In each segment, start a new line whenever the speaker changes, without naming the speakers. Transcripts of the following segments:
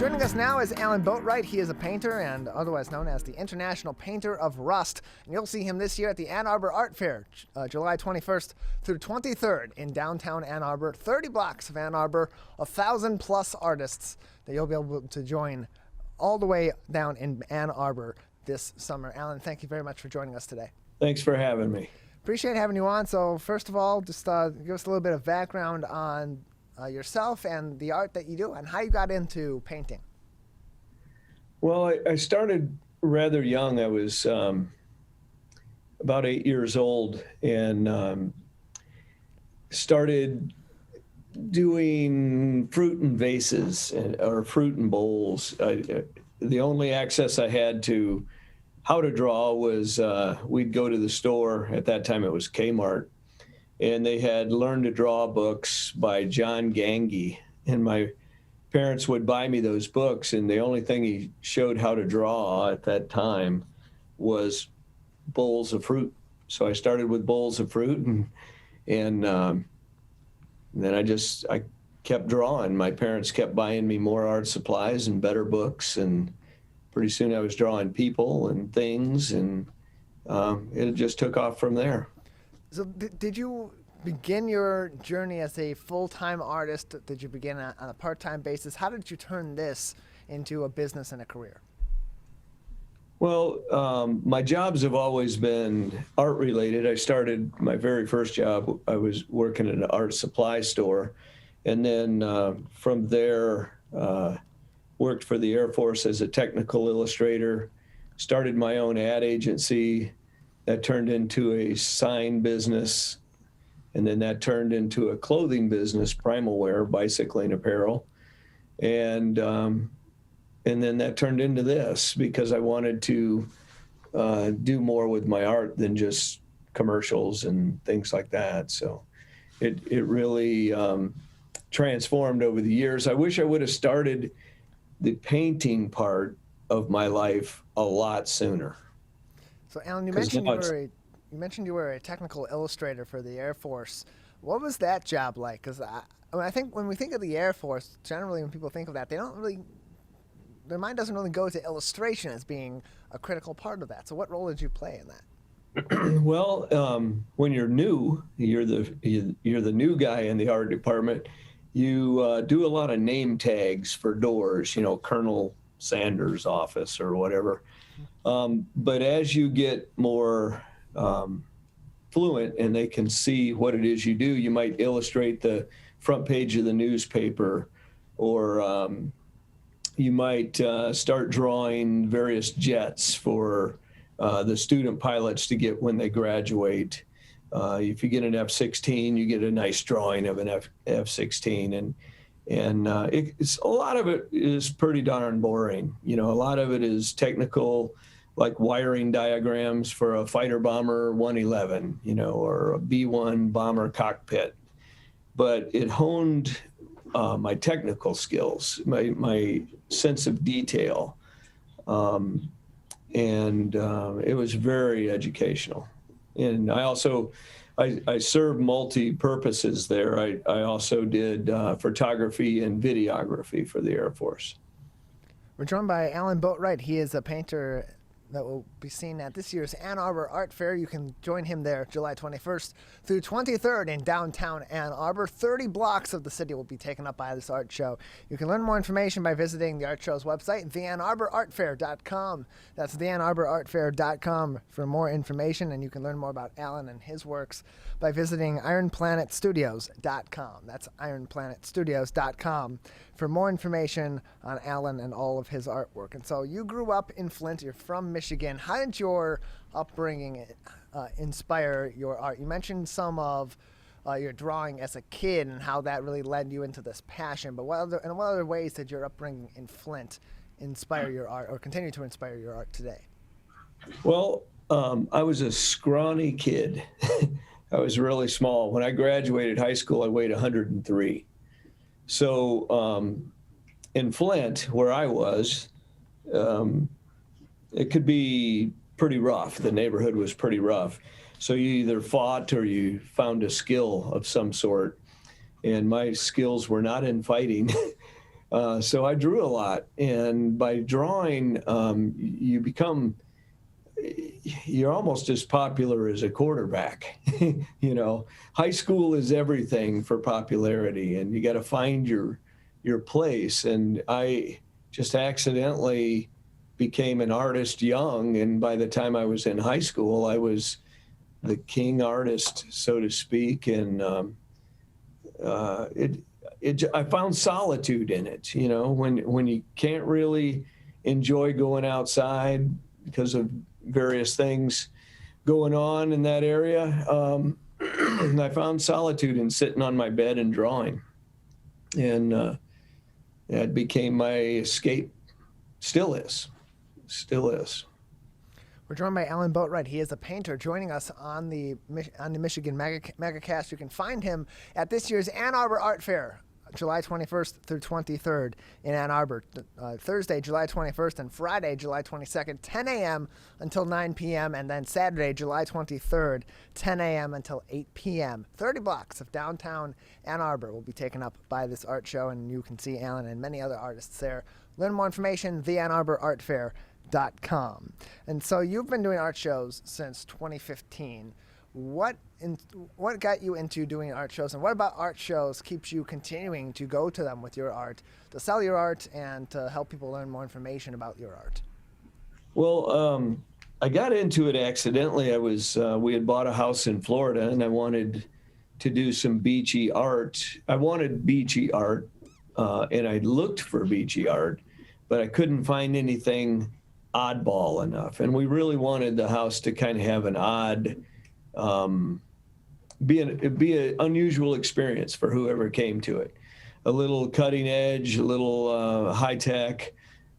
Joining us now is Alann Boatright. He is a painter and otherwise known as the International Painter of Rust. And you'll see him this year at the Arbor Art Fair, July 21st through 23rd in downtown Ann Arbor. 30 blocks of Ann Arbor, 1,000 plus artists that you'll be able to join all the way down in Ann Arbor this summer. Alann, thank you very much for joining us today.
Thanks for having me.
Appreciate having you on. So first of all, just give us a little bit of background on yourself and the art that you do and how you got into painting.
Well, I started rather young. I was about 8 years old and started doing fruit and vases or fruit and bowls. The only access I had to how to draw was we'd go to the store. At that time it was Kmart. And they had Learn to Draw books by John Gange. And my parents would buy me those books, and the only thing he showed how to draw at that time was bowls of fruit. So I started with bowls of fruit, and then I kept drawing. My parents kept buying me more art supplies and better books, and pretty soon I was drawing people and things, and it just took off from there.
So did you begin your journey as a full-time artist? Did you begin on a part-time basis? How did you turn this into a business and a career?
Well, my jobs have always been art-related. I started my very first job, I was working at an art supply store. And then from there, worked for the Air Force as a technical illustrator, started my own ad agency. That turned into a sign business, and then that turned into a clothing business, Primal Wear, bicycling apparel, and then that turned into this because I wanted to do more with my art than just commercials and things like that. So it really transformed over the years. I wish I would have started the painting part of my life a lot sooner.
So, Alann, you mentioned you were a technical illustrator for the Air Force. What was that job like? Because I think when we think of the Air Force, generally when people think of that, their mind doesn't really go to illustration as being a critical part of that. So, what role did you play in that?
Well, when you're new, you're the new guy in the art department. You do a lot of name tags for doors. You know, Colonel Sanders' office or whatever. But as you get more fluent and they can see what it is you do, you might illustrate the front page of the newspaper, or you might start drawing various jets for the student pilots to get when they graduate. If you get an F-16, you get a nice drawing of an F-16, and it's a lot of it is pretty darn boring. You know, a lot of it is technical, like wiring diagrams for a fighter bomber 111, you know, or a B-1 bomber cockpit. But it honed my technical skills, my sense of detail, and it was very educational. And I also I served multi-purposes there. I also did photography and videography for the Air Force.
We're joined by Alann Boatright. He is a painter that will be seen at this year's Ann Arbor Art Fair. You can join him there July 21st through 23rd in downtown Ann Arbor. 30 blocks of the city will be taken up by this art show. You can learn more information by visiting the art show's website, theannarborartfair.com. That's theannarborartfair.com for more information, and you can learn more about Alann and his works by visiting ironplanetstudios.com. That's ironplanetstudios.com for more information on Alann and all of his artwork. And so you grew up in Flint. You're from Michigan. How did your upbringing inspire your art? You mentioned some of your drawing as a kid and how that really led you into this passion. But what other ways did your upbringing in Flint inspire your art or continue to inspire your art today?
Well, I was a scrawny kid. I was really small. When I graduated high school, I weighed 103. So in Flint, where I was, it could be pretty rough. The neighborhood was pretty rough. So you either fought or you found a skill of some sort. And my skills were not in fighting. So I drew a lot, and by drawing, you're almost as popular as a quarterback. High school is everything for popularity, and you got to find your place. And I just accidentally became an artist young, and by the time I was in high school, I was the king artist, so to speak. And I found solitude in it. When you can't really enjoy going outside because of various things going on in that area, I found solitude in sitting on my bed and drawing, and that became my escape. Still is.
We're joined by Alann Boatright. He is a painter joining us on the Michigan Megacast. You can find him at this year's Ann Arbor Art Fair, July 21st through 23rd in Ann Arbor, Thursday, July 21st, and Friday, July 22nd, 10 a.m. until 9 p.m., and then Saturday, July 23rd, 10 a.m. until 8 p.m. 30 blocks of downtown Ann Arbor will be taken up by this art show, and you can see Alann and many other artists there. Learn more information, theAnnArborArtFair.com. And so you've been doing art shows since 2015. What got you into doing art shows, and what about art shows keeps you continuing to go to them with your art, to sell your art, and to help people learn more information about your art?
Well, I got into it accidentally. We had bought a house in Florida, and I wanted to do some beachy art. I wanted beachy art, and I looked for beachy art, but I couldn't find anything oddball enough. And we really wanted the house to kind of have an odd, be an unusual experience for whoever came to it. A little cutting edge, a little high tech,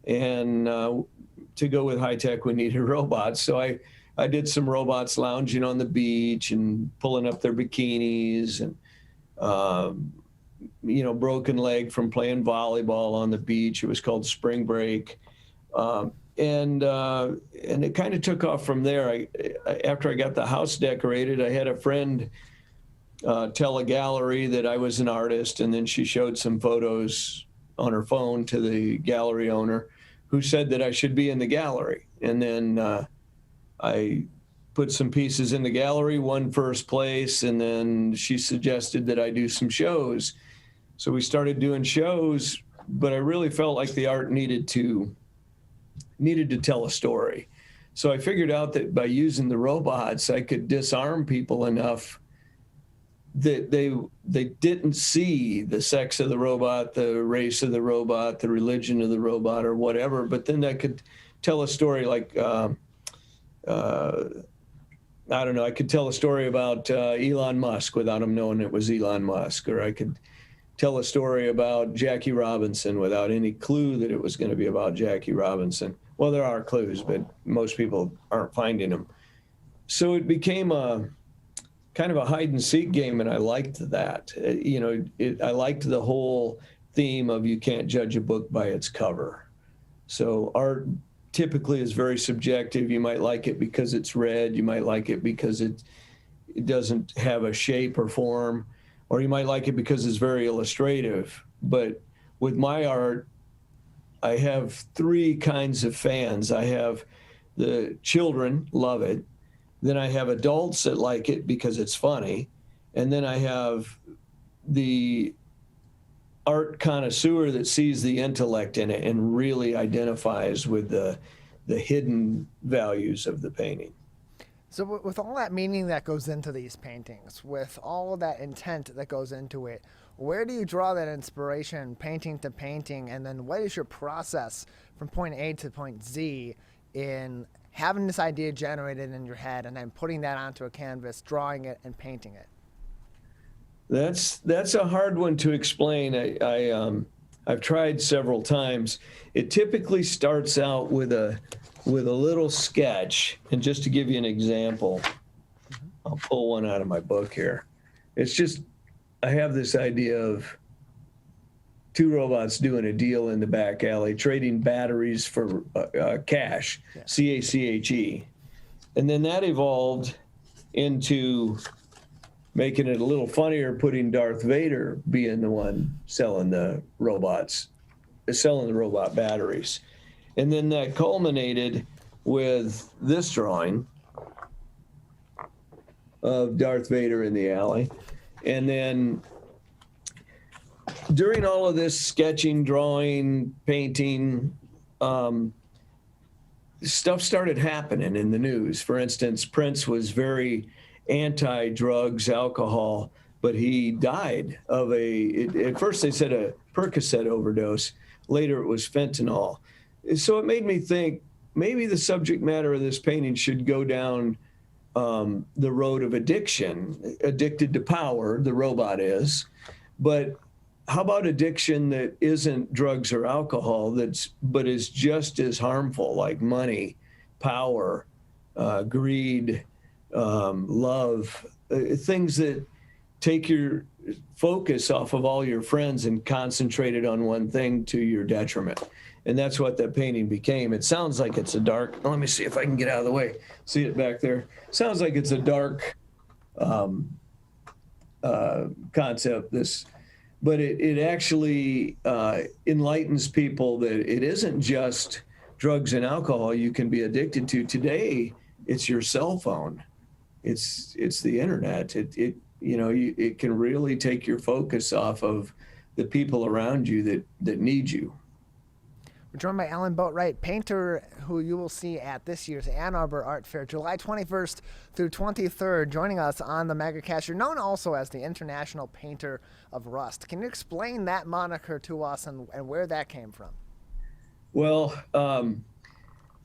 and to go with high tech, we needed robots. So I did some robots lounging on the beach and pulling up their bikinis, and broken leg from playing volleyball on the beach. It was called Spring Break. And it kind of took off from there. After I got the house decorated, I had a friend tell a gallery that I was an artist, and then she showed some photos on her phone to the gallery owner, who said that I should be in the gallery. And then I put some pieces in the gallery, won first place, and then she suggested that I do some shows. So we started doing shows, but I really felt like the art needed to tell a story. So I figured out that by using the robots, I could disarm people enough that they didn't see the sex of the robot, the race of the robot, the religion of the robot, or whatever. But then I could tell a story like, I don't know, I could tell a story about Elon Musk without them knowing it was Elon Musk, or I could tell a story about Jackie Robinson without any clue that it was going to be about Jackie Robinson. Well, there are clues, but most people aren't finding them. So it became a kind of a hide and seek game, and I liked that. I liked the whole theme of you can't judge a book by its cover. So art typically is very subjective. You might like it because it's red. You might like it because it doesn't have a shape or form, or you might like it because it's very illustrative. But with my art, I have three kinds of fans. I have the children love it. Then I have adults that like it because it's funny. And then I have the art connoisseur that sees the intellect in it and really identifies with the hidden values of the painting.
So with all that meaning that goes into these paintings, with all of that intent that goes into it, where do you draw that inspiration, painting to painting, and then what is your process from point A to point Z in having this idea generated in your head and then putting that onto a canvas, drawing it, and painting it?
That's a hard one to explain. I've tried several times. It typically starts out with a little sketch, and just to give you an example, I'll pull one out of my book here. It's just, I have this idea of two robots doing a deal in the back alley, trading batteries for cash, yeah. CACHE. And then that evolved into making it a little funnier, putting Darth Vader being the one selling the robots selling the robot batteries. And then that culminated with this drawing of Darth Vader in the alley. And then during all of this sketching, drawing, painting, stuff started happening in the news. For instance, Prince was very anti-drugs, alcohol, but he died of at first they said a Percocet overdose. Later it was fentanyl. So it made me think maybe the subject matter of this painting should go down the road of addiction, addicted to power, the robot is. But how about addiction that isn't drugs or alcohol, but is just as harmful, like money, power, greed, love, things that take your focus off of all your friends and concentrate it on one thing to your detriment. And that's what that painting became. It sounds like it's a dark, let me see if I can get out of the way. See it back there? Sounds like it's a dark concept, but it actually enlightens people that it isn't just drugs and alcohol you can be addicted to. Today, it's your cell phone. It's the internet. It can really take your focus off of the people around you that need you.
We're joined by Alann Boatright, painter who you will see at this year's Ann Arbor Art Fair, July 21st through 23rd, joining us on the Megacast. You're known also as the International Painter of Rust. Can you explain that moniker to us and where that came from?
Well,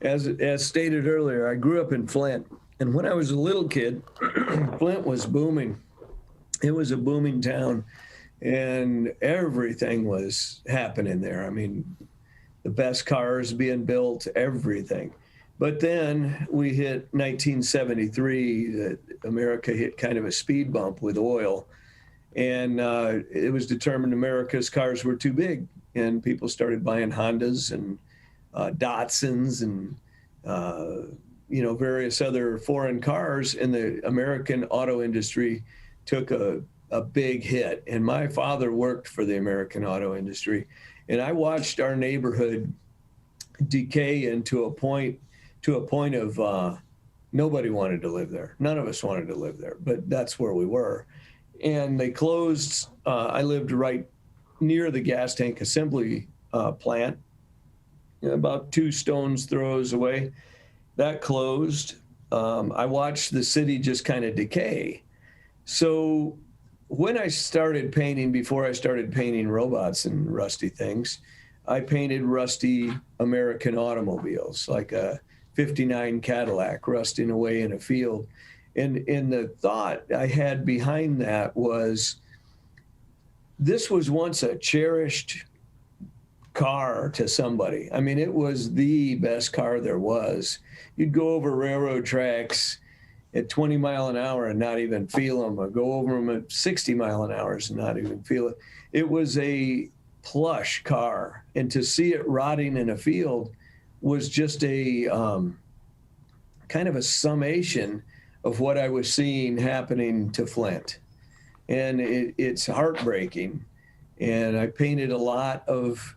as stated earlier, I grew up in Flint, and when I was a little kid, Flint was booming. It was a booming town, and everything was happening there. I mean, the best cars being built, everything. But then we hit 1973, that America hit kind of a speed bump with oil. And it was determined America's cars were too big. And people started buying Hondas and Datsuns and, various other foreign cars. And the American auto industry took a big hit. And my father worked for the American auto industry. And I watched our neighborhood decay into a point of nobody wanted to live there. None of us wanted to live there, but that's where we were. And they closed. I lived right near the gas tank assembly plant, about 2 stones throws away. That closed. I watched the city just kind of decay. So when I started painting, before I started painting robots and rusty things, I painted rusty American automobiles, like a 59 Cadillac rusting away in a field. And the thought I had behind that was, this was once a cherished car to somebody. I mean, it was the best car there was. You'd go over railroad tracks at 20 mile an hour and not even feel them, or go over them at 60 mile an hour and not even feel it. It was a plush car, and to see it rotting in a field was just a kind of a summation of what I was seeing happening to Flint. And it's heartbreaking. And I painted a lot of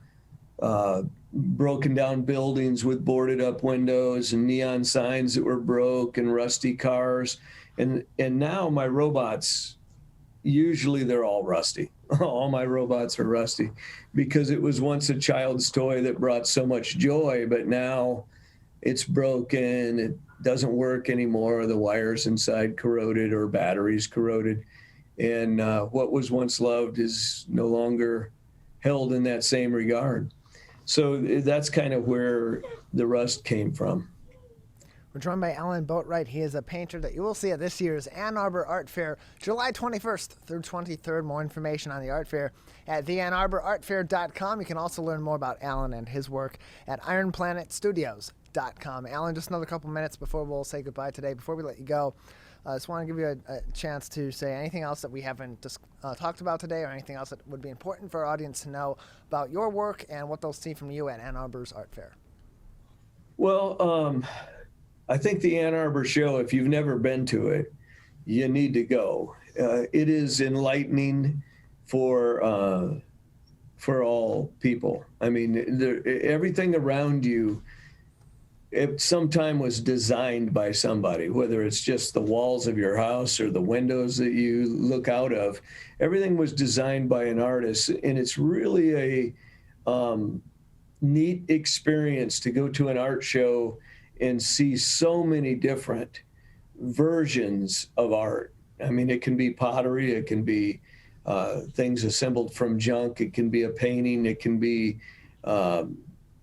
broken down buildings with boarded up windows and neon signs that were broke and rusty cars. And now my robots, usually they're all rusty. All my robots are rusty because it was once a child's toy that brought so much joy, but now it's broken. It doesn't work anymore. The wires inside corroded or batteries corroded. And what was once loved is no longer held in that same regard. So that's kind of where the rust came from.
We're joined by Alann Boatright. He is a painter that you will see at this year's Ann Arbor Art Fair, July 21st through 23rd. More information on the art fair at theannarborartfair.com. You can also learn more about Alann and his work at ironplanetstudios.com. Alann, just another couple minutes before we'll say goodbye today. Before we let you go, I just want to give you a chance to say anything else that we haven't talked about today, or anything else that would be important for our audience to know about your work and what they'll see from you at Ann Arbor's Art Fair.
Well, I think the Ann Arbor show, if you've never been to it, you need to go. It is enlightening for for all people. I mean, everything around you, it sometime was designed by somebody, whether it's just the walls of your house or the windows that you look out of. Everything was designed by an artist, and it's really a neat experience to go to an art show and see so many different versions of art. I mean, it can be pottery, it can be things assembled from junk, it can be a painting, it can be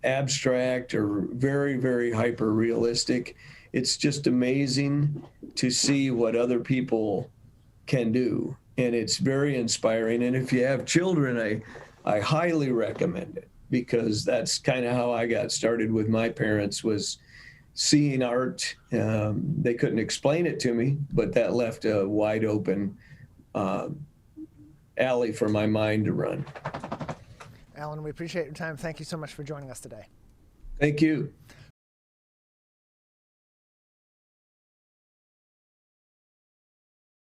abstract or very, very hyper realistic. It's just amazing to see what other people can do. And it's very inspiring. And if you have children, I highly recommend it, because that's kind of how I got started with my parents, was seeing art. They couldn't explain it to me, but that left a wide open alley for my mind to run.
Alan, we appreciate your time. Thank you so much for joining us today.
Thank you.